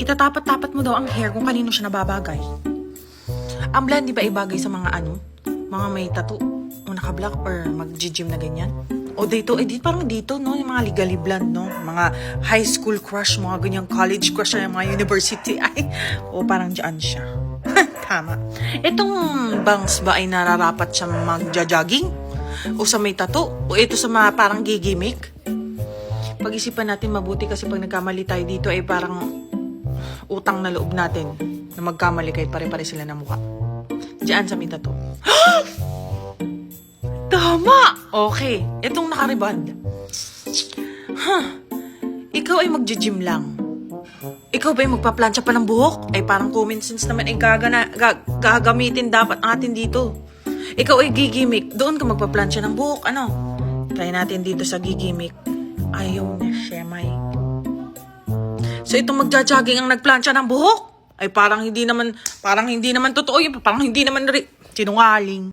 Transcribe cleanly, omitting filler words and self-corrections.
Itatapat-tapat mo daw ang hair kung kanino siya nababagay. Ang blonde, di ba ibagay sa mga mga may tattoo o naka-black or mag-gym na ganyan? O dito, parang dito, no? Yung mga legally blonde, no? Mga high school crush, mga ganyang college crush, yung mga university. Ay, o parang dyan siya. Tama. Itong bangs ba ay nararapat siya magja-jogging? O sa may tattoo? O ito sa mga parang gigimik? Pag-isipan natin mabuti kasi pag nagkamali tayo dito ay parang utang na loob natin na magkamali kahit pare-pare sila na mukha. Diyan sa may tattoo. Tama! Okay. Itong nakariband. Ikaw ay magji-gym lang. Ikaw ba ay magpaplansya pa ng buhok? Ay parang common sense naman ay gagamitin dapat natin dito. Ikaw ay gigimik. Doon ka magpaplansya ng buhok. Ano? Kaya natin dito sa gigimik. Ayaw na siya, may. So itong magja-jogging ang nagplansya ng buhok? Ay parang hindi naman totoo yun. Parang hindi naman sinungaling.